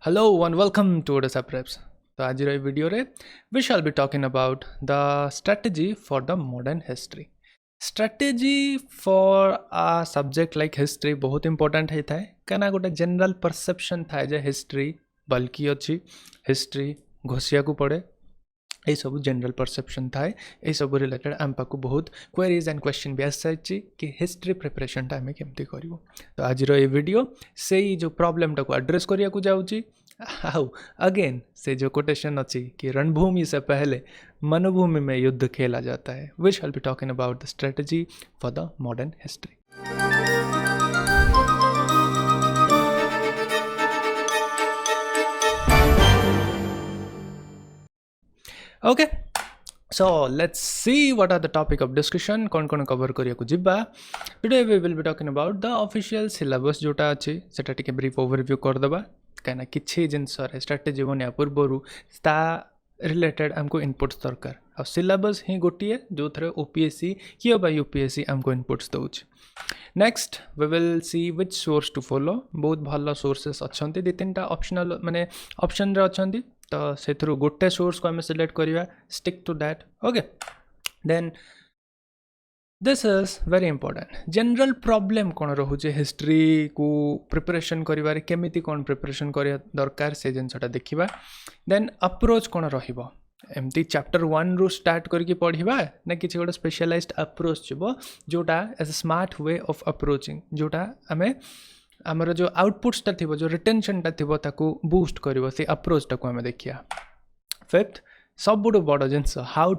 Hello and welcome to Odessa Preps. तो आज video रे we shall be talking about the strategy for the modern history. Strategy for a subject like history बहुत important है थाए कना गोटे general perception थाए जे history बल्कि अच्छी history घोषिया को पड़े ये सब जनरल परसेप्शन थाए ये सब रिलेटेड आम पाक बहुत क्वेरीज एंड क्वेश्चन भी आसाई कि हिस्ट्री प्रिपरेशन आम केमती करूँ तो आज ये वीडियो से जो प्रॉब्लम टाक एड्रेस करिया को जाऊँगी आउ अगेन से जो कोटेशन अच्छी कि रणभूमि से पहले मनभूमि में युद्ध खेला जाता है we shall be talking about the strategy for the modern history. Okay, so let's see what are the topic of discussion कौन cover करिया को Jivba. Today we will be talking about the official syllabus जोटा अच्छी सेटा टिके brief overview कर दबा कहना किछि जिनस रे स्ट्रेटजी बनिया पूर्वरु ता रिलेटेड हमको इनपुट्स दरकार और सिलेबस ही गोटिए जो थरे ओपीएससी कियो बा यूपीएससी हमको इनपुट्स दउछ. Next we will see which source to follow. बहुत भलो सोर्सेस अछंती दि तीनटा ऑप्शनल माने ऑप्शन रे अछंती तो से थ्रू गोटे सोर्स को हमें सिलेक्ट करिया stick to that. Okay then this is very important. General problem कौन रोचे हिस्ट्री को प्रिपरेशन करिवारे केमिति कौन प्रिपरेशन करिया दरकार से जिनसटा देखिबा. देन अप्रोच कौन रहिबो एमती चैप्टर 1 रु स्टार्ट करके पढ़िबा ना किसी गोटे स्पेशलाइज्ड अप्रोच छिबो जोटा as a smart way of approaching जोटा हमें आमर जो आउटपुट्सटा थी जो रिटेंशनटा थी बूस्ट कर से अप्रोचटा को आम देखिया. फिफ्थ सबुठ बड़ जिनस हाउ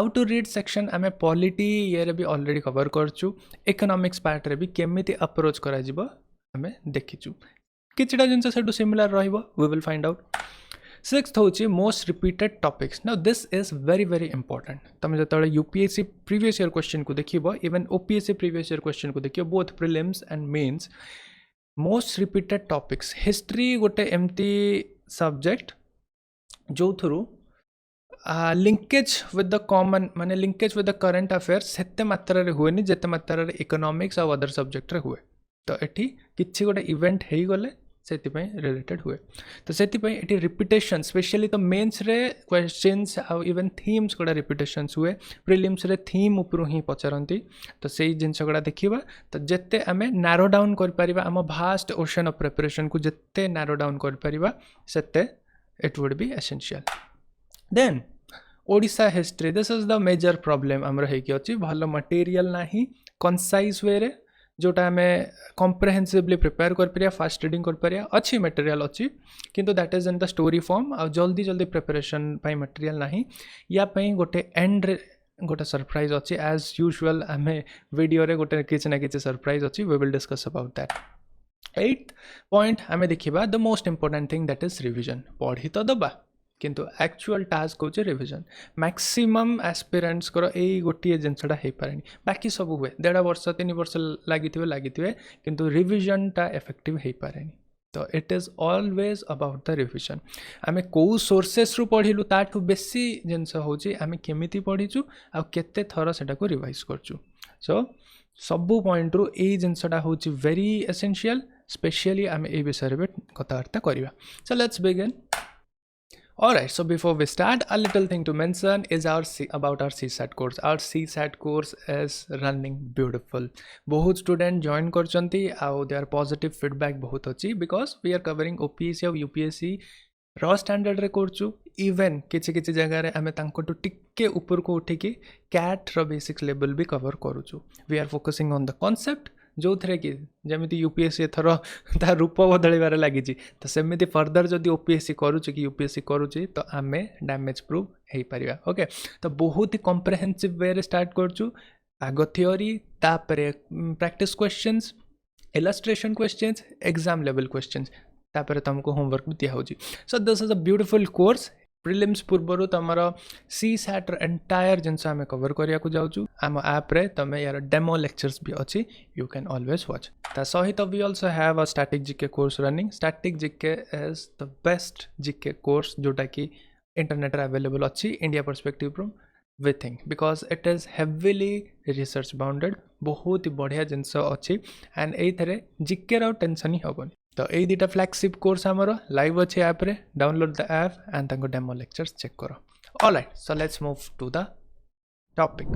टू रीड सेक्शन आम पॉलिटी ये भी ऑलरेडी कवर करचु. इकोनॉमिक्स पार्ट रे भी केमिति अप्रोच करा जिवो आम देखिचु. किछटा जिनस सेटू सिमिलर रहिबो we will find out. Sixth होची most repeated topics. Now this is very very important. तुम जो यूपीएससी प्रीवियस ईयर क्वेश्चन को देखिबो even OPSC previous year question को देखियो both prelims and mains most repeated topics. History गोटे एमती subject जो through linkage with the common माने linkage with the current affairs सेते मात्रा रे हुएनी जेते मात्रा रे इकोनॉमिक्स और अदर सब्जेक्ट रे हुए. तो एठी किछि गोटे इवेंट हेई गले सेतिपई रिलेटेड हुए. तो सेतिपई एटी रिपीटेशन स्पेशली तो मेंस रे क्वेश्चंस आ इवन थीम्स गोटा रिपीटेशंस हुए. प्रीलिम्स रे थीम उपरु ही पचारंती तो सेही जिंस गोटा देखिबा तो जेते आमे नैरो डाउन कर परिबा आम भास्ट ओशन ऑफ प्रिपरेशन को जेते नैरो डाउन कर परिबा सेते it would be essential. Then Odisha history this is the major problem हमर हे कि अछि भलो मटेरियल नाही कंसाइज वे रे जोटा आम कम्प्रेहेन्सिवली प्रिपेयर कर परिया फास्ट रीडिंग कर परिया अच्छी मटेरियल अच्छी किंतु that is in the story form आ जल्दी जल्दी प्रिपरेशन पाई मटेरियल नाही या पई गोटे एंड रे गोटे सरप्राइज अच्छी एज यूजुअल आम वीडियो रे गोटे किछि ना किछि सरप्राइज अच्छी we will discuss about that. 8th point आम देखिबा the most important thing that is revision. पढ़ी तो दबा किंतु एक्चुअल टास्क होचे रिविजन. मैक्सिमम एस्पिरेंट्स करो एई गोटिए जिनसटा हे पारेनी बाकी सब हुए 1.5 वर्ष 3 वर्ष लागिथिबे किंतु रिविजन टा इफेक्टिव हे पारेनी. तो it is always about the revision. आमे को सोर्सेस रु पढ़िलु ताठु बेसी जिनस होची आमे केमिति पढ़िचु आ केते थरो सेटा को रिवाइज करचु. सो सबु पॉइंट रु एई जिनसटा होची वेरी एसेंशियल. स्पेशली आमे ए विषय रे कथावार्ता करिवा. So let's begin. Alright, so before we start, a little thing to mention is about our CSAT course. Our CSAT course is running beautiful. बहुत student join करचंती और their positive feedback बहुत अच्छी because we are covering OPSC और UPSC raw standard रे करचु. even किछि जगह रे हमें तांको टू टिके ऊपर को उठी की CAT रो बेसिक लेवल भी cover करूचु. We are focusing on the concept जो थे कि जमी यूपीएससी एथर ता रूप बदलबार लगी तो सेमती फर्दर जदि ओपीएससी करुचे कि यूपीएससी करुचे तो आम डैमेज प्रूफ हो पार. ओके तो बहुत ही कम्प्रेहेन्सिव वे स्टार्ट करचु. आग थियोरी तापरे practice questions illustration questions exam level questions तापरे तुमको होमवर्क भी दिया होची. So this is a beautiful course. Prelims पूर्वर तुम CSAT एंटायर जिनस आम कवर करिया को जाऊँ आम ऐप रे तुम यार डेमो लेक्चर्स भी अच्छी यू कैन ऑलवेज वॉच. ता सहित we also have a static GK course running. Static GK is the best GK course जोटा कि इंटरनेट अवेलेबल अच्छी India perspective from we think because it is heavily research bounded. बहुत ही बढ़िया जिनस अच्छी and ये जीके टेंशन ही हेनी. तो यही दुटा फ्लैगशिप कोर्स आमर लाइव अच्छे ऐप रे डाउनलोड द ऐप एंड तांको डेमो लेक्चर्स चेक करो alright so let's move to the topic.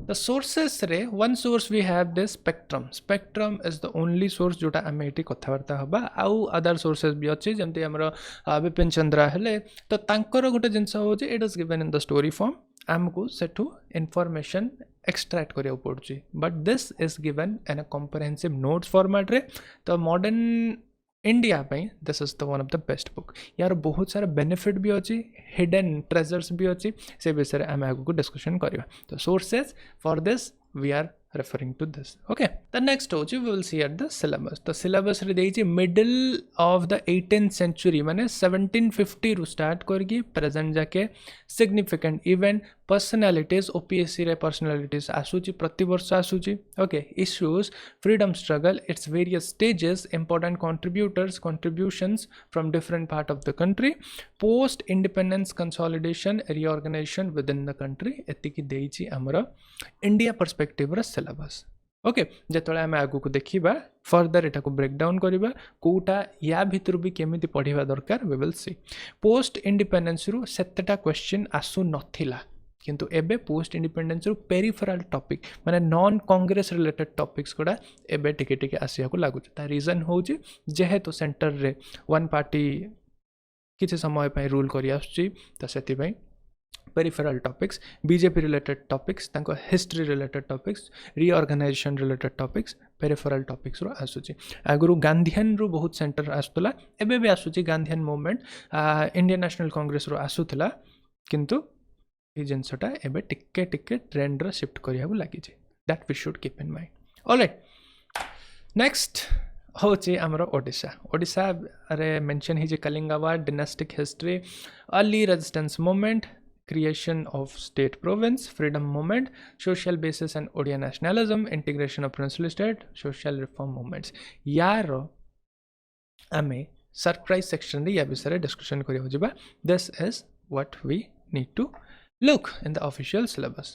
The sources रे one source we have this spectrum is the only source जोटा आम ये कथबार्ता हवा आउ अदर सोर्सेस भी अच्छे जमती आमर विपिन चंद्रा हेले तो तांकर गोटे जिनस हो it is given in the story form आमको सेठू इनफॉरमेशन एक्सट्रैक्ट करिया पड़ुची but this is given in a comprehensive notes format रे तो मॉडर्न इंडिया ପାଇଁ this is the one of the best book यार बहुत सारा बेनिफिट भी अच्छी हिडन ट्रेजर्स भी अच्छी से विषय आम आगे डिस्कशन करवा तो sources for this we are referring to this okay the next we will see at the syllabus the syllabus रे देइछि middle of the 18th century माने 1750 रू start करगी present जाके significant event personalities OPSC रे personalities आसुची प्रति वर्ष आसुची okay issues freedom struggle its various stages important contributions from different part of the country post independence consolidation reorganization within the country एतिकी देइछि हमरा इंडिया पर्सपेक्टिव रा syllabus okay जेतले आम आगु को देखिबा फर्दर एटा को ब्रेक डाउन करिबा कोटा या भितर भी केमिति पढिबा दरकार we will see post independence रु सेतटा क्वेश्चन आसु नथिला किंतु एबे पोस्ट इंडिपेंडेंस रु पेरिफेरल टॉपिक माने नॉन कांग्रेस रिलेटेड टॉपिक्स कोडा एबे टिके टिके आसिया को लागु ता रीजन होउची जेहेतु सेंटर रे वन पार्टी किछि समय पय रूल करि आछी त सेति पय peripheral topics BJP related topics तांको history related topics reorganisation related topics peripheral topics रो आसुची आगुरु गांधीयन रो बहुत सेंटर आस्तला एबे भी आसुची Gandhian movement Indian National Congress रो आसुथला किंतु ए जिनसटा एबे टिके टिके ट्रेंड रो शिफ्ट करिया लागि छै that we should keep in mind alright next होची आमर ओडिशा रे मेंशन हिजे कलिंगावा dynastic history early resistance movement creation of state province freedom movement social basis and Odia nationalism integration of princely state social reform movements यार आमे surprise section रे या विषय डिस्कशन करियो जिबा this is what we need to look in the official syllabus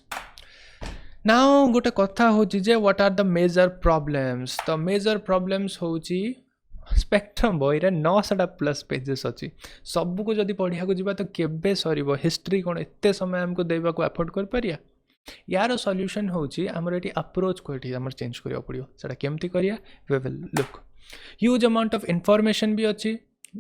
now गोटे कथा होची जे what are the major problems the major problems होची स्पेक्ट्रम बही रे 900 प्लस पेजेस अच्छी सबको जदि पढ़िया को जीवा तो केबे सरीबो हिस्ट्री कोन एते समय हमको देबा को एफोर्ड कर परिया यार सॉल्यूशन होची हमर एटी अप्रोच कोठी हमर चेंज करिया पड़ियो सेटा केमती करिया we will look huge amount of information भी अच्छी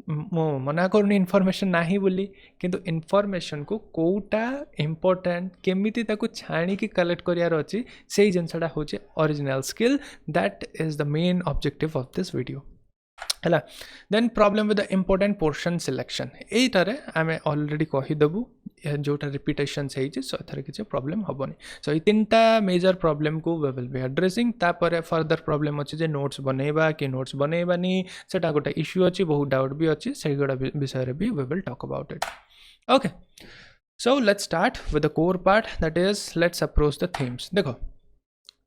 मो मना करनी इंफॉर्मेशन नाही बोली किंतु इंफॉर्मेशन को कोटा इंपोर्टेंट केमिति ताको छाणी की कलेक्ट करियार अछि सेही जिंसडा होची original skill that is the main objective of this video है then problem with the important portion selection एटारे आमे ऑलरेडी कहि देबु जोटा रिपीटेशन से सो एथरे किछ प्रॉब्लम हबनी सो ई तीनटा मेजर प्रॉब्लम को वी विल बी एड्रेसिंग तापर फर्दर प्रॉब्लम अछि जे नोट्स बनेबा कि नोट्स बनेबानी सेटा गोटा इश्यू अछि बहुत डाउट भी अछि से गोटा विषय रे भी we will talk about it okay so let's start with the core part that is let's approach the themes देखो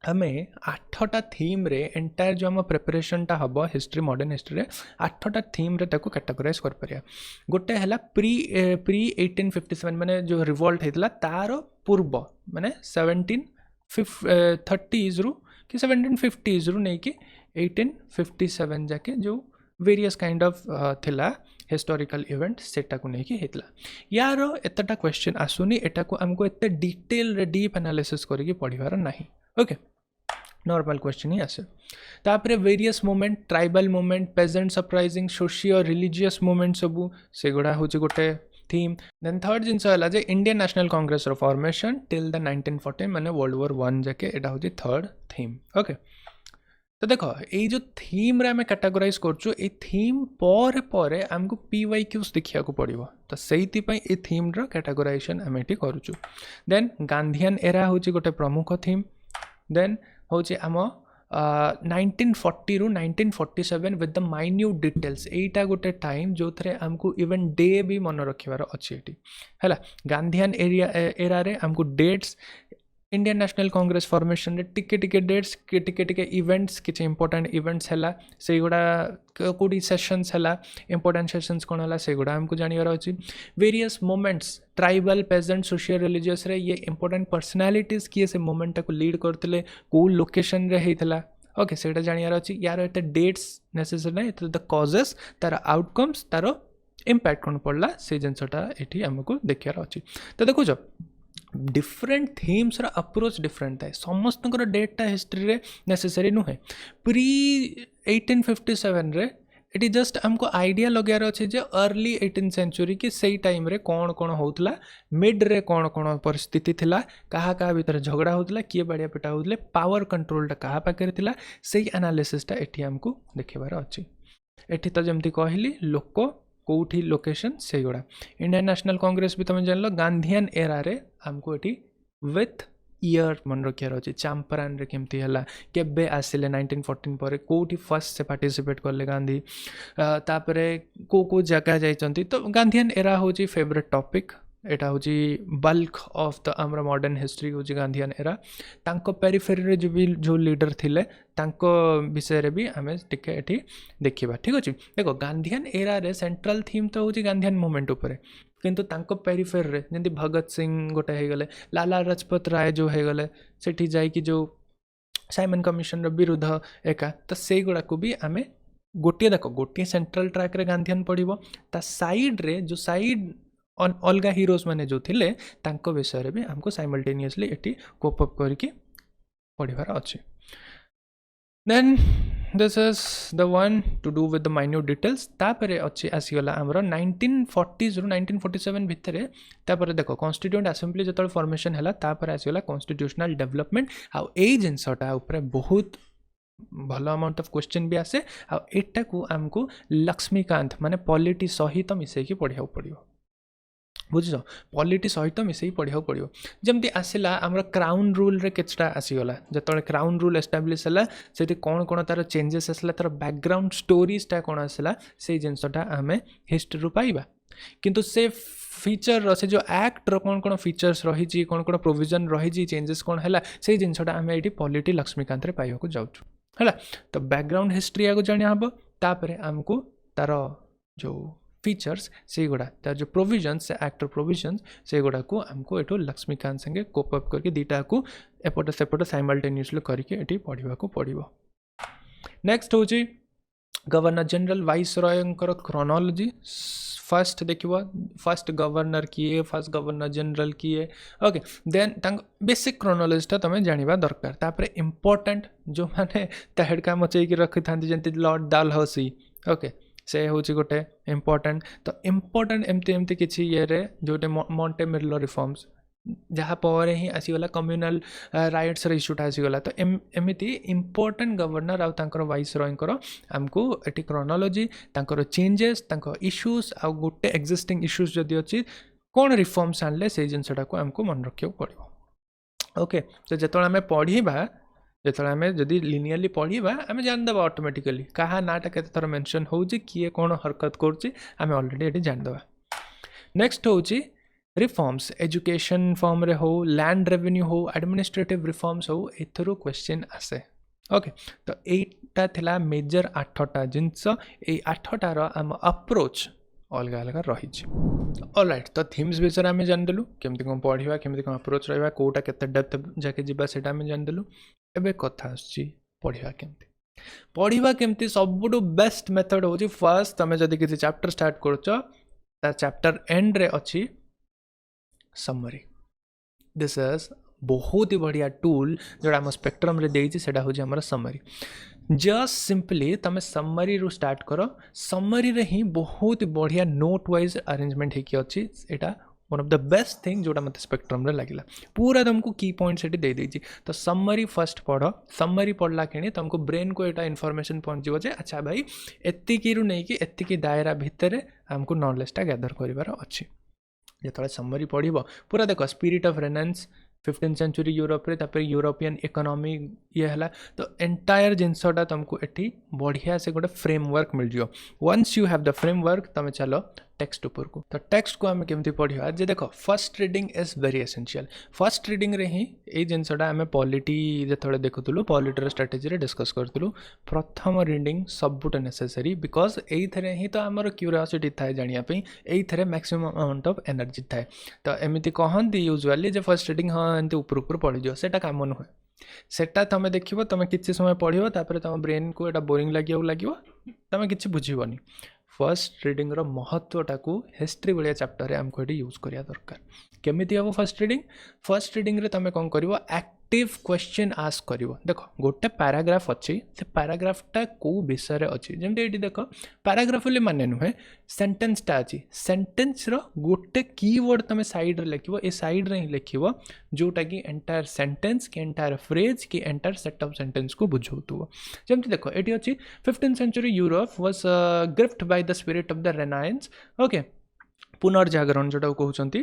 हमें 8टा थीम रे एंटायर जो हम प्रिपरेशन टा हबो हिस्ट्री मॉडर्न हिस्ट्री रे 8टा थीम रे ताको कैटेगराइज कर परिया गोटे हला प्री 1857 माने जो रिवोल्ट हेतला तार पूर्व माने 1730s रु कि 1750s रु नै कि 1857 जाके जो वेरियस काइंड ऑफ थिला हिस्टोरिकल इवेंट सेटा को नै कि हेतला यार एतटा क्वेश्चन आसुनी एटा को हमको एते डिटेल रे डीप एनालिसिस करके पढिबार नाही ओके नॉर्मल क्वेश्चन ही आसे तापरे various movement tribal movement peasant surprising socio religious movement सबू से गुडा होची गोटे थीम देन थर्ड जिंस हला जे इंडियन नेशनल कांग्रेस रो फॉर्मेशन टिल द 1940 माने वर्ल्ड वॉर 1 जाके एटा होची थर्ड थीम ओके तो देखो ये जो थीम रे हमें कैटेगराइज करछु ए थीम पर पर हमको पीवाईक्यूज देखिया को पड़िबो तो सेहिति पई ए थीम रो कैटेगराइजेशन हम एटी करूछु देन गांधीयन एरा होची गोटे प्रमुख थीम देन होची आम 1940 रु 1947 विद द माइन्यूट डिटेल्स एटा गोटे टाइम जो थरे हमको इवन डे भी मन रखिबार अछि एटी हैला गांधीयन एरा रे हमको dates Indian National Congress formation रे टिके टिके डेट्स टिके टिके इवेंट्स किछ इंपोर्टेंट इवेंट्स हला से गुडा कोडी सेशंस हला इंपोर्टेंट सेशंस कोन हला से गुडा हमको जानियार अछि various moments tribal peasant socio religious रे ये इंपोर्टेंट पर्सनालिटीज किए से मोमेंट को लीड करतले को लोकेशन रे हेतला ओके सेटा जानियार अछि यार एते डेट्स नेसेसरी नै एते द कॉजेस तार आउटकम्स तार इम्पैक्ट कोन पड़ला से जिनसटा एठी हमको देखियार अछि तो देखो जो डिफरेंट थीम्स रा अप्रोच डिफरेंट है समस्त डेटा हिस्ट्री रे नेसेसरी नुहे प्री 1857 रे इट जस्ट हमको आइडिया लगार अच्छे जे अर्ली 18th सेंचुरी कि सही टाइम रे कौन कौन होतला मिड रे कौन कौन परिस्थिति थिला कहा कहा भीतर झगड़ा होतला किए बाड़िया पिटा होतले पावर कंट्रोल टा कहा पाखे थिला सही एनालिसिस टा एठी हमको देखेबार अछि एठी तो जमती कहली लोक कौटी लोकेशन से गुड़ा इंडियन नेशनल कांग्रेस भी तुम जान लो गांधीयन एरा रे हमको एठी विथ ईयर मन रखियार अच्छे चंपारण रे केमती हला केबे आसिले 1914 पर कोठी फर्स्ट से पार्टिसिपेट करले गांधी तापरे को जगह जाइचंती तो गांधीयन एरा होची फेवरेट टॉपिक एटा होची बल्क ऑफ द आमर मॉडर्न हिस्ट्री होची गांधीयन एरा तांको पेरिफेरी रे जो लीडर थिले तांको विषय रे भी हमें टिके एठी देखिबा ठीक अछि देखो गांधीयन एरा रे सेंट्रल थीम तो होची गांधीयन मूवमेंट ऊपर किंतु तांको पेरिफेरी रे जेंति भगत सिंह गोटे हे गले लाला लाजपत राय जो हे गले सेठी जाई कि जो साइमन कमिशन रो विरुद्ध एका तो से गुडा को भी हमें गोटे देखो गोटे सेंट्रल ट्रैक रे गांधीयन पड़िबो ता साइड रे जो साइड अलगा हीरोज माने जो थिले तांको विषय रे भी हमको साइमल्टेनियसली एटी कोप अप करके पढ़िबार अछि then this is the one to do with the minute details तापरे अछि आसीगला हमरो 1940 रु 1947 भितरे तापरे देखो कॉन्स्टिट्यूएंट असेंबली जतल फॉर्मेशन हला तापरे आसीगला कॉन्स्टिट्यूशनल डेवलपमेंट आ ए जिनसटा ऊपर बहुत भल अमाउंट ऑफ क्वेश्चन भी आसे आ एटा को हमको लक्ष्मीकांत माने पॉलिटी सहित मिसै कि पढ़िया पड़ियो बुझ पॉलिटी सहित मिसई पढ़ा पड़ो जमती आसला आमर क्राउन रूल रे केचटा आसीगला जो क्राउन रूल एस्टाब्लीश है से कौन कौन तार चेंजेस आसला तार बैकग्राउंड स्टोरीजटा कौन आसला से जिनसटा आम हिस्ट्री रू पाइबा किंतु से फीचर से जो एक्ट रो कौन कौन फीचर्स रही कौन कौन प्रोविजन रही चेंजेस कौन है से जिनसटा आम ये पॉलिटी लक्ष्मीकांत रे पाइबा जाऊँ है तो बैकग्राउंड हिस्ट्री आगे जाना हम तापर आमको तार जो फीचर्स से गुड़ा तार जो प्रोविजन्स एक्टर प्रोविजन्स से गुड़ा को हमको एठो लक्ष्मीकांत संगे कोप अप करके दीटा को एपट सेपट साइमल्टेनियसली करके एठी पढ़िबा को पड़िबो नेक्स्ट होची गवर्नर जनरल वाइस रॉयंकर क्रोनोलॉजी फर्स्ट देखिबो फर्स्ट गवर्नर किए फर्स्ट गवर्नर जनरल किए ओके देन तंग बेसिक क्रोनोलॉजीटा तमे जानिबा दरकार तापर इंपोर्टेंट जो माने तहड़का मचई के रखि थांती जंती लॉर्ड डालहौसी ओके से हूँ गोटे इम्पोर्टेंट तो इम्पोर्टेंट एमती एमती किसी ये जोटे मॉन्टे मिर्लो रिफॉर्म्स जहाँ पर ही आसीगला कम्युनल राइट्स इश्यूटा आसीगला तो एमती इम्पोर्टेंट गवर्नर आउर वाइस रॉयंकर आमको एटी क्रोनोलॉजी तांकर चेंजेस तांकर इश्यूज आ गोटे एक्जिस्टिंग इश्यूज जदि अच्छी कौन रिफॉर्म्स आनले से जिनसटा को आमको मन रखा पड़ो ओके तो जो आम पढ़ा जो आम जदि लिनियरली पढ़ा आम जानदेवा ऑटोमेटिकली क्या नाटा के थर मेंशन हो किए कौन हरकत करें ऑलरेडी ये जानदेवा नेक्स्ट हूँ रिफॉर्म्स एजुकेशन फॉर्म रे हो लैंड रेवेन्यू हो एडमिनिस्ट्रेटिव रिफॉर्म्स हो एथरू क्वेश्चन आसे ओके तो यहीटा थिला मेजर 8टा जिनस ये 8टार आम अप्रोच अलग अलग रही ऑलराइट तो थीम्स विषय आम जानिदेलु केमती कौन पढ़ा केमती कौन अप्रोच रहा कोटा केते डेप्थ जाके जीवा सेटा आम जानिदेलु एबे कथा आछि पढ़ा केमती सबुठु बेस्ट मेथड होची फर्स्ट तमे जदि किसी चैप्टर स्टार्ट करछो ता चैप्टर एंड रे अछि समरी दिस इज बहुत ही बढ़िया टूल जोड़ा आम स्पेक्ट्रम रे देइछि सेटा होची हमर समरी जस्ट सिंपली तमे समरी रू स्टार्ट करो समरी रे ही बहुत बढ़िया नोट वाइज अरेंजमेंट हेकी अछि एटा one of the best thing जोटा मत स्पेक्ट्रम रे लगिला पूरा तुमको की पॉइंट सेठी दे देछि तो समरी फर्स्ट पढ़ो समरी पढ़ला केनी तुमको ब्रेन को एटा इन्फॉर्मेशन पहुंचीबो जे अच्छा भाई एत्तिकी रु नै कि एत्तिकी दायरा भितरे हमको नॉलेजटा गैदर करिवार अछि जेतले समरी पढ़िबो पूरा देखो spirit of renaissance 15th century Europe रे तापर यूरोपियन इकोनॉमी ये हला तो एंटायर जिनसटा तुमको एठी बढ़िया से गोटे फ्रेमवर्क मिल जियो once you have the framework तमे चलो टेक्स्ट ऊपर को तो टेक्स्ट को आम केमती पढ़ा जे देखो first reading is very essential first reading रे ही ए जिनसटा आम पॉलिटी जेतले देखुतलु पॉलिटर स्ट्रेटेजी रे डिस्कस करतलु प्रथम रीडिंग सबुट नेसेसरी बिकॉज एइथरे ही तो आमर क्यूरियोसिटी थाए जानिया पे एइथरे मैक्सिमम अमाउंट ऑफ एनर्जी थाए तो एमिति कहंती यूजुअली जे फर्स्ट रीडिंग हाँ एंती ऊपर ऊपर पढ़ी जो सेटा काम नुहे सेटा तुम देखिए तुम किसी समय पढ़ो तापर तुम ब्रेन को एटा बोरिंग लगे तुम किसी बुझीबनी फर्स्ट रिडिंग रो महत्वटा को हिस्ट्री भाया चैप्टर आमको ये यूज करिया दरकार केमिति हम फर्स्ट रिडिंग रे तुम कौन कर एक्टिव क्वेश्चन आस्क कर देख गोटे पैराग्राफ अच्छी से पैराग्राफटा कौ विषय अच्छी जमी ये देख पैराग्राफ बोले माने नुहे सेंटेंसटा अच्छी सेंटेंस रो गोटे कीवर्ड तुम साइड रे लिखिबो ए साइड रे ही लिखिबो जोटा कि एंटायर सेंटेंस कि एंटायर फ्रेज कि एंटायर सेट ऑफ सेंटेंस को बुझाउतबो जमी देख ये अच्छी 15th century Europe was gripped by the spirit of the Renaissance okay पुनर्जागरण जोटा कहते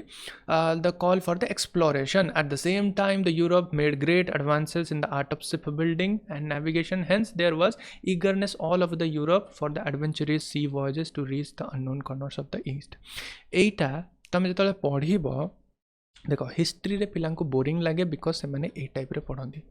the call for the exploration at the same time the Europe made great advances in the art of ship building and navigation hence there was eagerness all over the Europe for the adventurous sea voyages to reach the unknown corners of the east एटा तुम जो पढ़ देख history रे पिला boring लगे because से मैंने ए टाइप रे पढ़ती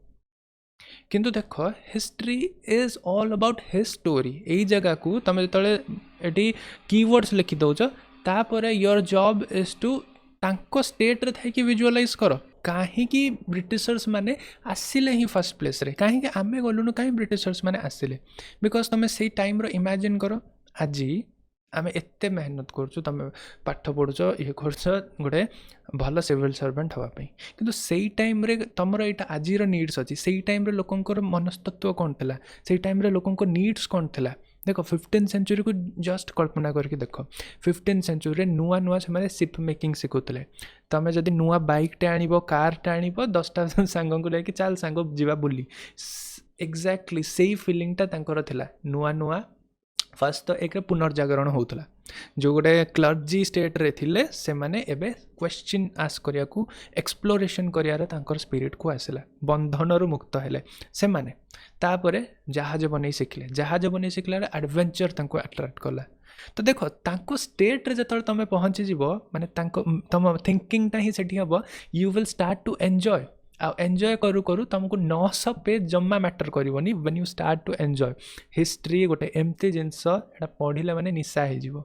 किंतु देख history is all about his story यही जगह को तुम जो ये कीवर्ड्स लिखि दौच तापर योर जॉब इज टू तांको स्टेट रे थाई विजुअलाइज कर कहीं ब्रिटिशर्स माने आसिले ही फर्स्ट प्लेस रे कहीं आमे गलुनु कहीं ब्रिटिशर्स माने आसिले बिकज तुम से टाइम रो इमेजिन कर आज आम एते मेहनत करुँ तुम पाठ पढ़ुच ये कर गोटे भल सिविल सर्वेंट हाँपाई किंतु सेई टाइम रे तुम यहाँ आज नीड्स अच्छी से टाइम रे लोकंकर मनस्तत्व कौन था से टाइम रे लोकंकर नीड्स कौन था देख 15th century को जस्ट कल्पना करके देख 15th century रे नुआ नुआ से सिप मेकिंग शिखुले तुम जदि नुआ बाइकटे आण कारटे आण 10टा सांग को लेकिन चल सांग जीवा बुली एक्जाक्टली से फिलिंगटा तांकर थिला नुआ नुआ फर्स्ट तो एक पुनर्जागरण होता जो गोटे क्लर्जी स्टेट रे थिले से माने एबे क्वेश्चन आस्क करिया को एक्सप्लोरेशन करियार तांकर स्पिरिट को आसिला बंधन रु मुक्त हेले से माने तापरे जहाज बनै शिखले एडवेंचर तांको अट्रैक्ट कला तो देखो तांको स्टेट रे जतल तमे पहुंची जीवो माने तांको तम थिंकिंगटा ही सेठी हबो you will start to enjoy आ एंजॉय करू करू तुमको 900 पेज जम्मा मैटर करनी when you start to enjoy history गोटे एमती जिनस एटा पढ़िले माने निशा हो जीवो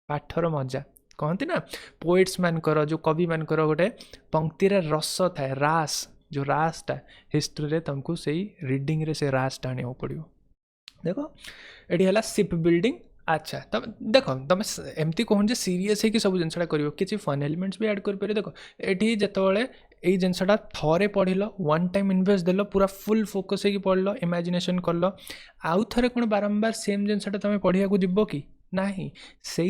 पाठर मजा कहती ना पोएट्स मानकर जो कवि मानकर गोटे पंक्ति रे रस थाए रास जो रासटा हिस्ट्री रे तुमको से रीडिंग रे से रास टाणी पड़ो देखो ये है शिप बिल्डिंग अच्छा तब देख तुम एमती कहूँ सीरीयस है कि सब जिनसा कर किसी फन एलिमेंट्स भी ऐड कर देखो ये जितेबाला यही जिनसा थरे पढ़ल वन टाइम इन्वेस्ट देल पूरा फुल फोकस है पढ़ल इमेजिनेशन कल आउ थे कौन बारंबार सेम जिनसा तुम पढ़ा जीव कि नहीं से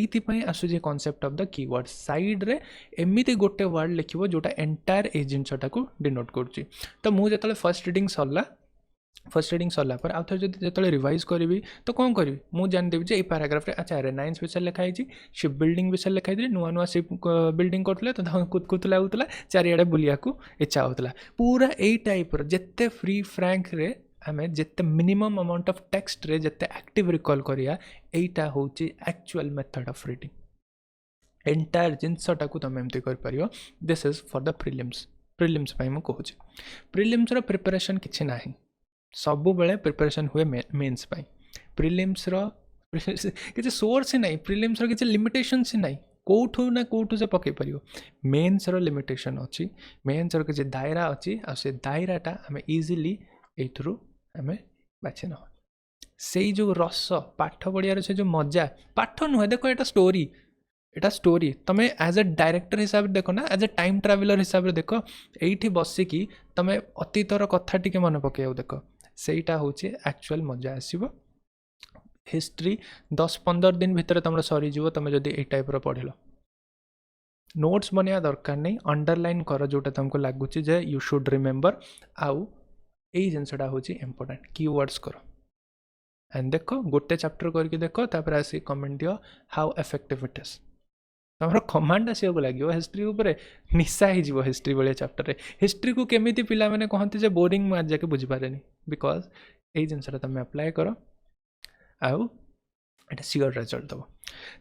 आसूँ concept of the keyword side रे एमती गोटे वर्ड लिखो जोटा एंटायर ए जिनसा को डिनोट कर तो मुझे फर्स्ट रीडिंग सरला पर आउ थे जो रिवाइज करी तो कौन करी मुझे जानदेवी जे पैराग्राफ अच्छा रेनाइंस विषय लिखाई शिप बिल्डिंग विषय लिखाई नुआ नुआ शिप बिल्डिंग करते तो कुदकुतला होता चारिड़े बुलिया को इच्छा होता पूरा यही टाइप जिते फ्री फ्रैंक रे आमे जिते मिनिमम अमाउंट ऑफ टेक्स्ट रे जिते एक्टिव रिकॉल करिया एटा होची actual method of reading entire जिनसटा को तुम एमती कर पारियो this is for the prelims पाई मु कहूची प्रिलिम्स रो प्रिपरेशन किछि नाही सबु बेले प्रिपरेशन हुए मेंस पाई प्रिलिम्स रो किछि सोर्स ही नहीं प्रिलिम्स रो किछि लिमिटेशन ही नहीं कोठू ना कोठू से पके परियो मेंस रो लिमिटेशन अछि मेंस रो किछि दायरा अछि आ से दायराटा हमें इजीली एथरू हमें बाछि न से जो रस पाठ पढ़ियार से जो मजा पाठ नुहे देखो एटा स्टोरी तुम एज ए डायरेक्टर हिसाब से देख ना एज ए टाइम ट्रावेलर हिसाब से देख ये बसिकी तुम अतीतर कथा टी मन पकड़ देख सेटा हूँ एक्चुअल मजा आसो हिस्ट्री 10-15 दिन भितर तुम सरीज तुम जब ये टाइप पढ़ल नोट्स बनवा दरकार नहीं अंडरलाइन कर जोटा तुमको लगुच यू शुड रिमेम्बर आउ यही जिनसा हूँ इम्पोर्टेंट कीवर्ड्स कर एंड देख गोटे चैप्टर करके देख तापर आसी कमेंट दियो हाउ इफेक्टिव इट इज तुम कमांड आसको लगे हिस्ट्री उपर निशा हो हिस्ट्री भाया चैप्टर हिस्ट्री को केमी पिला मैंने कहते हैं बोरिंग आज जाके बुझीपारे बिकज यही जिनसा तुम अप्लाई कर आउ एटा सियोर रिजल्ट दब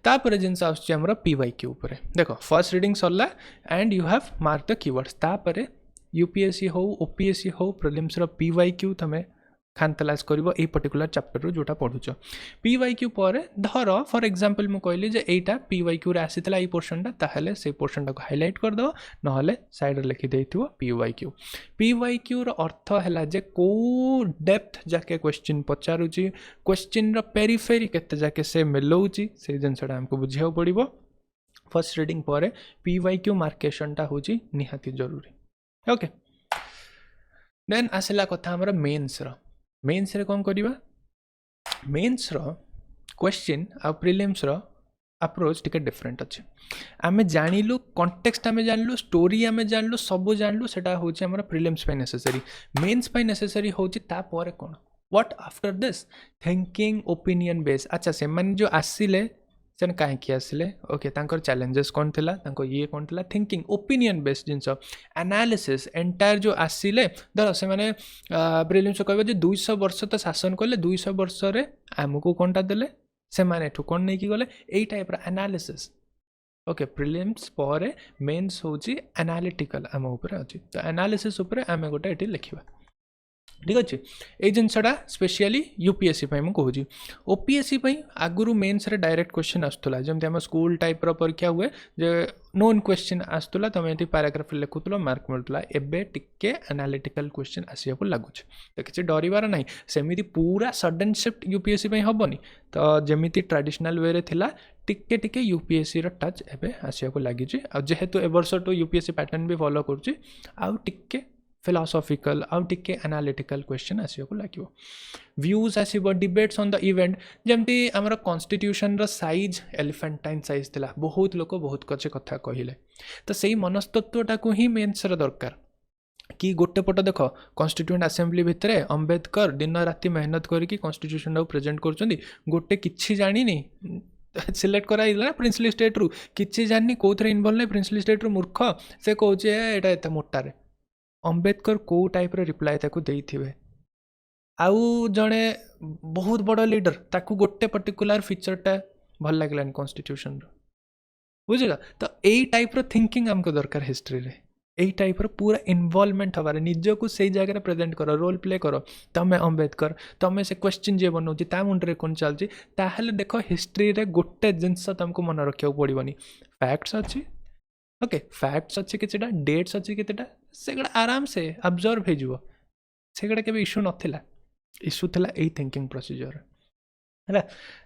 तापर जिनस आसम PYQ उपर देख फर्स्ट रीडिंग सरला and you have mark the keywords तापर UPSC हो OPSC हो प्रिलिम्स PYQ तुम खानतलास करिवो ए पर्टिकुलर चैप्टर रो जोटा पढुचो पीवाईक्यू पर धर फॉर एग्जांपल मु कहली जे एटा पीवाईक्यू रे आसीतला ए पोर्शनटा ताहले से पोर्शनटा को हाईलाइट कर दो नहले साइड रे लिखि देथिवो पीवाईक्यू रो अर्थ हैला जे को डेप्थ जाके क्वेश्चन पचारुची क्वेश्चन रो पेरिफेरी केते जाके से मिलौची से जिनसटा हमको बुझियो पड़िबो फर्स्ट रीडिंग पर पीवाईक्यू मार्केशनटा होची निहाती जरूरी ओके देन आसला कथा हमर मेन्स रे कौन करिबा मेन्स रो क्वेश्चन आ प्रीलिम्स रो अप्रोच टिके डिफरेंट अच्छे आमे जानिलु कॉन्टेक्स्ट आमे जानलु स्टोरी आमे जानलु सब जानलु सेटा होची हमर प्रीलिम्स पे नेसेसरी मेन्स पे नेसेसरी होची ता परे कोन what after this thinking opinion base अच्छा से मन जो आसिले सेन काहे कि आसिले ओके तांकर चैलेंजेस कोन थिला तांको ये कोन थिला थिंकिंग ओपिनियन बेस्ड जिंस एनालिसिस एंटायर जो आसिले धर से माने प्रीलिम्स कहबे जे 200 वर्ष तो शासन करले 200 वर्ष रे हमको कोनटा देले से माने ठु कोन नै कि गले एई टाइप रा एनालिसिस ओके प्रीलिम्स पर मेन्स होची एनालिटिकल हम ऊपर अछि तो एनालिसिस ऊपर हम गोटे एटी लिखिबा ठीक अच्छे ये जिनसा स्पेशली यूपीएससी मु कहूँ ओपीएससी आगुरी मेन्स रे डायरेक्ट क्वेश्चन आसूला जमी आम स्कूल टाइप परीक्षा हुए जे नोन क्वेश्चन आसूला तुम ये पैराग्राफ लिखुल मार्क मिलूला एबे टिके एनालिटिकल क्वेश्चन आसिया लगुच तो किसी डरबार ना सेमती पूरा सडन शिफ्ट यूपीएससी हेनी तो जमी ट्रेडिशनल वे थिला टिके टिके यूपीएससी रो टच एबे आसिया लगी जेहेतु ए वर्ष टू यूपीएससी पैटर्न भी फॉलो करुच्ची आउ टिके फिलोसॉफिकल आउ टिके एनालिटिकल क्वेश्चन आसिया लगे व्यूज आसो डिबेट्स ऑन द इवेंट जमती आमर कॉन्स्टिट्यूशन रो साइज एलिफेंटाइन साइज थिला बहुत लोक बहुत कचे कथा कहले तो सही मनस्तत्वटा को ही मेन्स रो दरकार कि गोटे पट देख कॉन्स्टिट्यूएंट असेंबली भितर अंबेडकर दिन राति मेहनत करके कॉन्स्टिट्यूशन प्रेजेंट कर गोटे किछि जानी सिलेक्ट कराइला प्रिंसली स्टेट रु किछि जानी कोथरे इन्वॉल्व नहीं प्रिंसली स्टेट रु मूर्ख से कहूचे एटा एत मोटारे अंबेडकर को टाइप रिप्लाई ताकू देइथिबे आउ जड़े बहुत बड़ लीडर ताकू गोटे पर्टिकुलर फीचरटा भल लगलानी कॉन्स्टिट्यूशन रो बुझिला तो यही टाइप रो थिंकिंग हमको दरकार हिस्ट्री रे यही टाइप रो पूरा इन्वॉल्वमेंट हबार निजको सही जगह प्रेजेंट करो रोल प्ले करो तमें अंबेडकर तमें से क्वेश्चन जे बनाऊँ ता मुंडे कौन चलती ताहले देख हिस्ट्री रे गोटे जिनस तुमको मन रखा पड़ोनी फैक्ट्स अच्छी ओके फैक्ट्स अच्छी किछटा डेट्स अच्छी किछटा सेगुड़ा आराम से अब्जर्व हो सेगुड़ा केबे इश्यू नथिला इश्यू थिला एई थिंकिंग प्रोसीजर है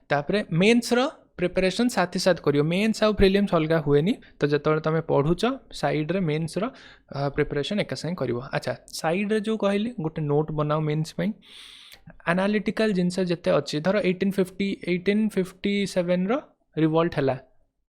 तापरे मेन्स रो प्रिपरेशन साथ ही साथ करियो मेन्स आउ प्रीलिम्स अलग हुएनी तो जतବେଳେ तुम पढ़ुच साइड रे मेन्स रो प्रिपरेशन एक संगे करिवो अच्छा साइड रे जो कहली गोटे नोट बनाओ मेन्स पई एनालिटिकल जिनस जते अछि धर 1857 रो रिवोल्ट हला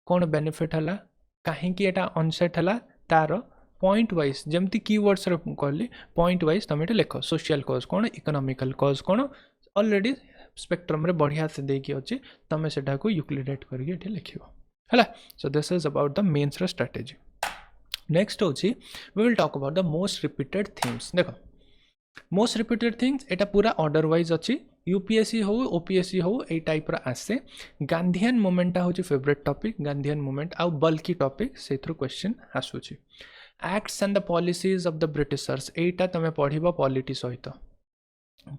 कोन बेनिफिट हला कहीं कि एटा अनसेट हला तार पॉइंट वाइज जमती कीवर्ड्स रे कहली पॉइंट वाइज तुम लिख सोशल कॉज कौन इकोनॉमिकल कॉज कौन ऑलरेडी स्पेक्ट्रम रे बढ़िया से देखी अच्छी तुम से यूक्लिडेट करके लिखो है so this is about the mains रो स्ट्रेटेजी नेक्स्ट होची we will talk about the most repeated things देखो मोस्ट रिपीटेड थिंग्स एटा पूरा ऑर्डर वाइज अच्छी यूपीएससी हो ओपीएससी हो ए टाइप रा आसे गांधीयन मूवमेंट होची फेवरेट टॉपिक गांधीयन मूवमेंट आउ बल्कि टॉपिक से थ्रू क्वेश्चन आसुची acts and the policies of the Britishers एटा तुम पढ़िबो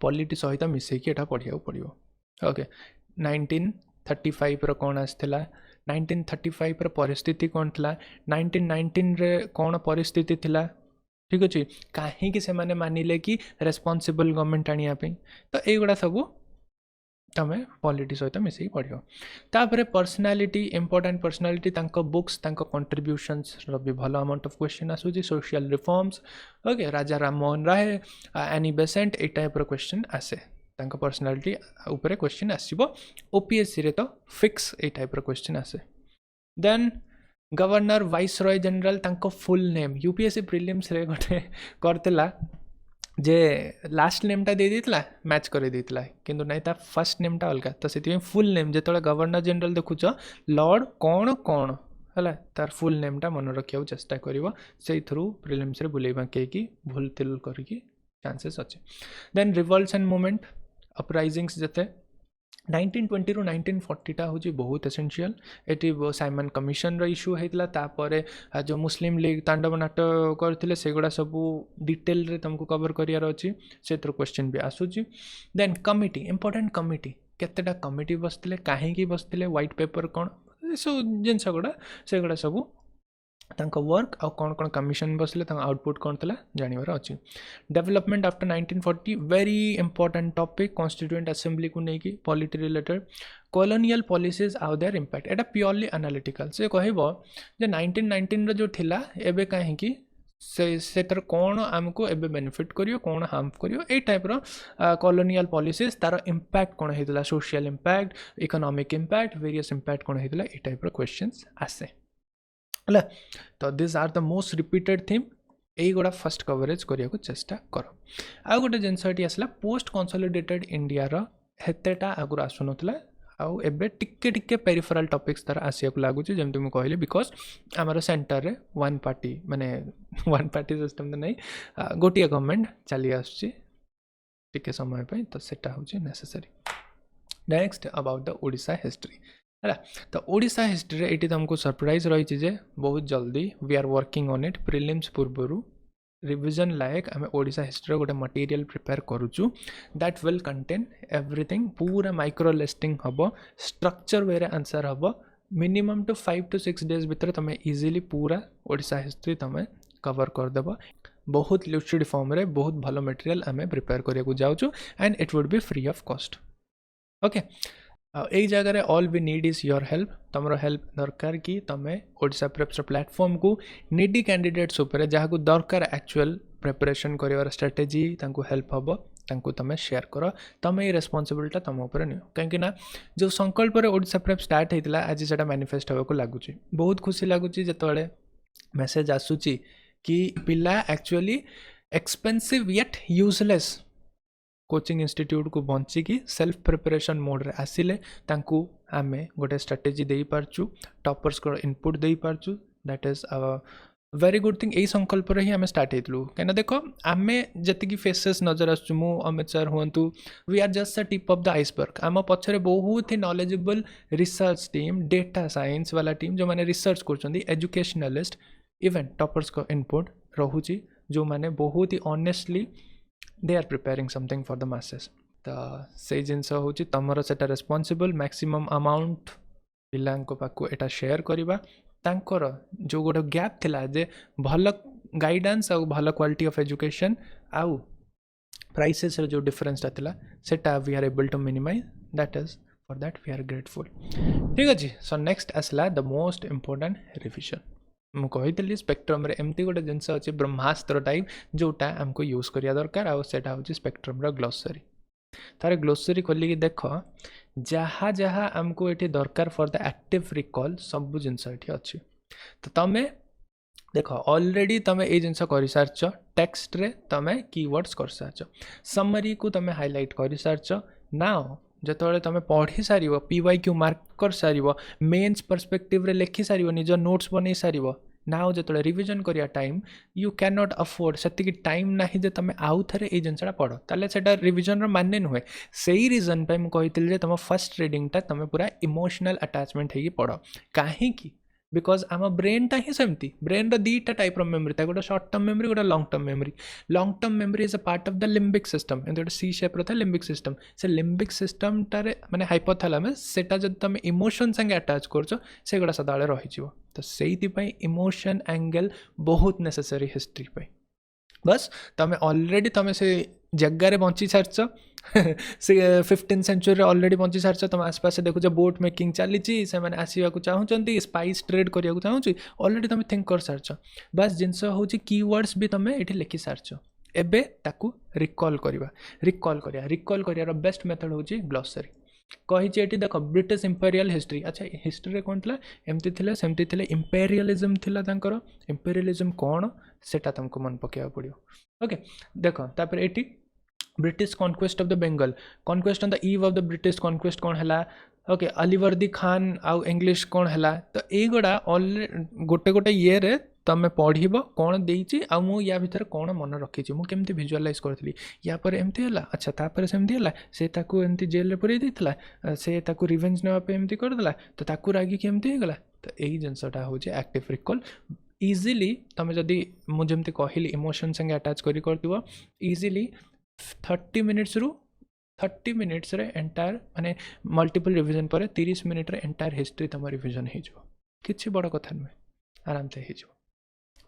पॉलिटी सहित मिसेकी एटा पढ़िया पड़ो ओके 1935 रो कौन आसला 1935 रो परिस्थिति कौन थला 1919 रे कौन परिस्थिति थिला ठीक अच्छे कहीं से माने मानिले कि रेस्पॉन्सिबल गवर्नमेंट आनिया तो युवा सब तुम पॉलिटी सहित मिसेकी पढ़ो तापर personality important personality books contributions भी भल अमाउंट ऑफ क्वेश्चन आसूची social reforms okay Raja Ram Mohan Roy Annie Besant ए टाइप क्वेश्चन आसे पर्सनालीटी ऊपर क्वेश्चन आसो ओपीएससी रे तो फिक्स ए टाइप क्वेश्चन आसे then governor viceroy general full name UPSC prelims रे गोटे करतेला जे लास्ट नेमटा दे देतला मैच कर देतला किंतु नहीं ता फर्स्ट नेमटा अलग तो से फुल नेम जो गवर्नर जनरल देखुच लॉर्ड कौन कौन है तार फुल नेमटा मन रखा चेष्टा कर से थ्रू प्रीलिम्स रे बुले बांकी भूल तिल करके चांसेस अच्छे then revolts and movement uprisings जते 1920 ରୁ 1940 टा हूँ बहुत एसेंशियल एटी साइमन कमिशन इश्यू होता तापर जो मुस्लिम लीग तांडव नाटक करते सेगुड़ा सब डिटेल रे तुमको कवर करार अच्छी से क्वेश्चन भी आसूची देन कमिटी इंपोर्टेंट कमिटी केतेटा कमिटी बसते कहीं बसते व्हाइट पेपर कौन सब जिनस गुड़ा सेगुड़ा सब तांको वर्क आ कौन कौन कमिशन बसले आउटपुट कौन था जानवर अच्छी development after 1940 very important topic constituent assembly को लेकिन पॉलिटी रिलेटेड कॉलोनियल पॉलिसीज आउ there impact Etah purely analytical से कहबो जे 1919 जो थिला एबे काहेकि से तर कौन आमको एबे बेनिफिट करियो कौन हार्म करियो ए टाइप रो कॉलोनियल पॉलिसीज तार इम्पैक्ट कौन हेतला social impact economic impact various impact कौन हेतला ए टाइप रो क्वेश्चंस आसे है तो this are the most repeated theme यही गुड़ा फर्स्ट कवरेज करने को चेष्टा कर आउ गोटे जिनसटी आसला पोस्ट कंसोलिडेटेड इंडिया हेतेटा आगुरी आसुनथला आउ एबे टिके टिके पेरिफेराल टॉपिक्स तार आसिया को लागुची जेमति मु कहली बिकॉज आमर सेंटर रे वन पार्टी माने वन पार्टी सिस्टम तो नहीं गोटिया गवर्नमेंट चली आसुची टिके समय पे तो सेटा होची necessary next about the Odisha history है तो ओडिशा हिस्ट्री रे एटी तुमको सरप्राइज रही जे बहुत जल्दी we are working on it प्रिलिम्स पूर्वर रिविजन लायक आम ओडिशा हिस्ट्री गोटे मटेरियल प्रिपेयर करूचु दैट विल कंटेन एवरीथिंग पूरा माइक्रो लिस्टिंग हम स्ट्रक्चर वे आंसर हम मिनिमम टू 5 to 6 days भितर तुम इजिली पूरा ओडिशा हिस्ट्री तुम कवर करदेव बहुत लुसिड फॉर्म रे बहुत भलो मटेरियल आम प्रिपेयर करने जाऊँ and it would be free of cost okay यही जगह all we need is your help तुम हेल्प दरकार कि तुम ओडिशा प्रेप्स प्लेटफॉर्म को नीडी कैंडिडेट्स उपर जहाँ को दरकार एक्चुअल प्रिपरेशन कर स्ट्रेटेजी हेल्प हम तांको तुम शेयर कर तुम ये रेस्पॉन्सिबिलिटी तुम उपर नियो कहीं जो संकल्प ओडिशा प्रेप स्टार्ट होता आज से मैनिफेस्ट होगा लगुच बहुत खुशी लगुच जो मेसेज आसूची कि पिला actually expensive yet useless coaching institute को बंचिकी सेल्फ प्रिपरेशन मोड रे आसिले तांकू आमे गोटे स्ट्रेटेजी दे पारचु टॉपर्स को इनपुट दे पारचु that is very good thing यही संकल्प रे ही आमे स्टार्ट हेतलु कना देखो आमे जति फेसेस नजर आसु मु अमित सर हुंतु we are just the tip of the iceberg आम पछरे बहुत ही knowledgeable research team data science वाला टीम जो माने रिसर्च करछंदी एजुकेशनलिस्ट इवन टॉपर्स को इनपुट रहुची जो माने बहुत ही honestly they are preparing something for the masses तो से जिनस हूँ तुमर से रेस्पॉन्सिबल मैक्सिमम अमाउंट पिला पाखु एटा शेयर करवा तांकर जो गोटे गैप थिला जे भल गाइडेंस आ भल क्वालिटी ऑफ एजुकेशन आउ प्राइसेस जो डिफरेंस था सेटा we are able to minimise that is for that we are grateful ठीक अच्छे सो नेक्स्ट आसला द मोस्ट इम्पोर्टेंट रिविजन मुझे स्पेक्ट्रम रे एमती गोटे जिनस अच्छे ब्रह्मास्त्र टाइप जोटा आमको यूज करिया दरकार आटा हूँ स्पेक्ट्रम रो ग्लोसरी तार ग्लोसरी खोलिकी देख जहाँ जहाँ आमको ये दरकार फॉर द एक्टिव रिकॉल सब जिनस ये अच्छी तो तुम देख ऑलरेडी तुम ये जिनस कर सारच टेक्स्ट रे तुम कीवर्ड्स कर सारच समरी को तुम हाईलाइट कर सारच नाउ जो तुम पढ़ी सार PYQ मार्क कर सार मेन्स परस्पेक्टिव रे लिखि सार निज नोट्स बन सार नाउ जो रिविजन करिया time you can not afford से टाइम ना जे तुम आउ थे ये जिनसा पढ़ ताले सेटा रिविजन रो माने नुहे से ही रीजन पे मुझे कहती तुम फर्स्ट रीडिंगटा तुम पूरा इमोशनल अटैचमेंट है पढ़ कहीं बिकॉज आम ब्रेनटा ही सेमती ब्रेन दीटा टाइप मेमोरी था गोटे शॉर्ट टर्म मेमोरी गोटे long term memory is a part of the limbic system एमती गोटे सी शेप था लिम्बिक सिस्टम से लिम्बिक सिस्टम टारे माने हाइपोथैलेमस सेटा जब तुम इमोशन संगे अटैच कर गुड़ा सदाबले रही तो से इमोशन एंगल बहुत नेसेसरी हिस्ट्री पे बस तुम ऑलरेडी तुम से जगार बंची सारच से 15th सेंचुरी ऑलरेडी बंची सारच तुम आसपास देखुच बोट मेकिंग चली से मैंने आसवा चाहूँगी स्पाइस ट्रेड करने चाहूँगी ऑलरेडी तुम थिंक कर सारच बस जिनस हूँ कीवर्ड्स भी तुम ये लिखि सारच एबे ताकू रिकॉल कर बेस्ट मेथड हूँ ग्लोसरी कही देख ब्रिटिश इंपेरियल हिस्ट्री अच्छा हिस्ट्री कौन था एमती सेमती इंपेरियलिज्म थिला तांकर इंपेरियलिज्म कौन सेटा तुमको मन पकेवा पड़ो ओके देख तापर eighty British conquest of the Bengal conquest on the eve of the British conquest कौन है ओके अलीवर्दी खान आउ इंग्लिश कौन है तो ये गुड़ा गोटे गोटे ये तमें पढ़ कौन देती आ मु या भितर कौन मन रखी मु केमती विजुअलाइज करी या पर एमती है अच्छा तापर सेमती है से ताकू एमती जेल रे पुरई देइतला से ताकू रिवेंज नापे एमती करदेला तो ताकू रागी केमती हो गला तो यही जिनसटा हूँ एक्टिव रिकॉल इजिली तुम जदि मुझे कहली इमोशन संगे अटैच कर इजिली 30 मिनिट्स रु 30 मिनिट्स रे एंटायर माने मल्टीपल रिविजन पर 30 मिनिट रे एंटायर हिस्ट्री तुम रिविजन हो किसी बड़ कथा नुहे आराम से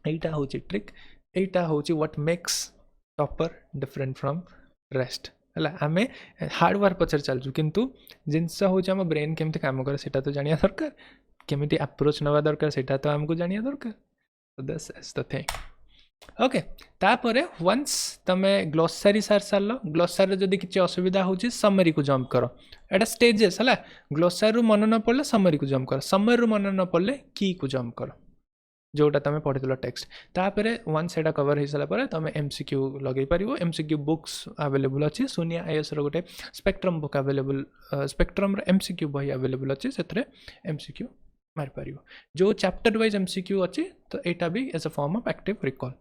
होटा हूँ ट्रिक एटा हूँ what makes topper different from rest है आम हार्ड वर्क पचर चलचु किंतु जिनस हूँ आम ब्रेन केमती काम करे सेटा तो जानिया दरकार केमिति अप्रोच नवा दरकार सेटा तो आमको जानिया दरकार so this is the thing okay तापरे वंस तमे ग्लोसारी सार सार ग्लोसारी जदि किसी असुविधा होची समरी को जंप करो एटा स्टेजेस है ग्लोसारी रु मन न पड़े समरी को जंप करो समरी रु मन न पड़े की को जंप करो जोटा तुम पढ़ी टेक्स्ट तापरे वंस एटा कवर हो सारा तुम एमसीक्यू लगे पार एमसीक्यू बुक्स अवेलेबल अच्छी सोनिया आईएएस गोटे spectrum book available spectrum MCQ बही अवेलेबल अच्छी से एमसीक्यू मार पार जो चैप्टर वाइज एमसीक्यू अच्छी तो यहाँ भी as a form of active recall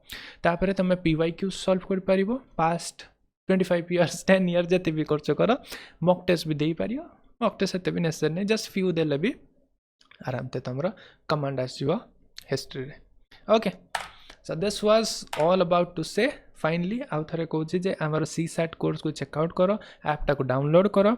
तापर तुम पीवाईक्यू सॉल्व कर पार पास्ट 25 इयर्स 10 इयर्स जिते भी खर्च कर मॉक टेस्ट भी दे पार मॉक टेस्ट एत भी नेसेसरी नहीं जस्ट फ्यू देले भी आराम से तुम कमांड आसो हिस्ट्री रे okay so this was all about to say finally आउ थे कहूँ जे आमर CSAT कोर्स को चेकआउट कर ऐपटा को डाउनलोड कर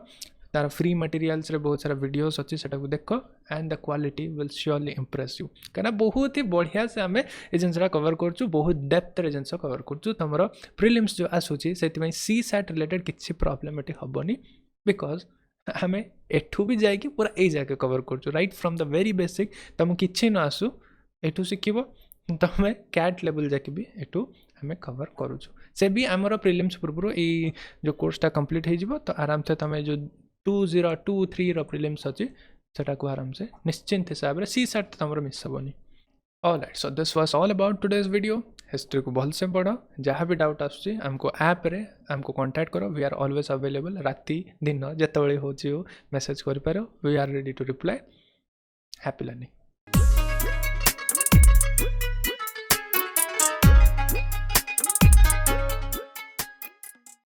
तार फ्री मटेरियल्स रे बहुत सारा वीडियोस अच्छी से देख and the quality will surely impress you कहीं बहुत ही बढ़िया से आम ये जिनसा कवर करूँ बहुत डेप्थ रे जिनस कवर करूँ तुम प्रिलिम्स जो आसूची से CSAT रिलेटेड किसी प्रोब्लेमेटिक हेनी बिकज आम एठू भी जाकि पूरा यही जगह कवर करूँ right from the very basic तुम कि न आसू एठू शिखब तुम कैट लेवल जाकि भी एठू आम कवर करूँ से भी आमर प्रिलिम्स पूर्व ये जो कोर्सटा कंप्लीट हो तो आराम से तुम जो 2023 प्रिलिम्स अच्छी सेटा को आराम से निश्चिंत हिसाब से CSAT तुम मिस हेनी alright so this was all about today's video history को भल से पढ़ जहाँ भी डाउट आसुची आमको ऐप रे आमको कांटेक्ट करो वी आर ऑलवेज अवेलेबल राति दिन जिते हो मेसेज कर we are ready to reply happy learning.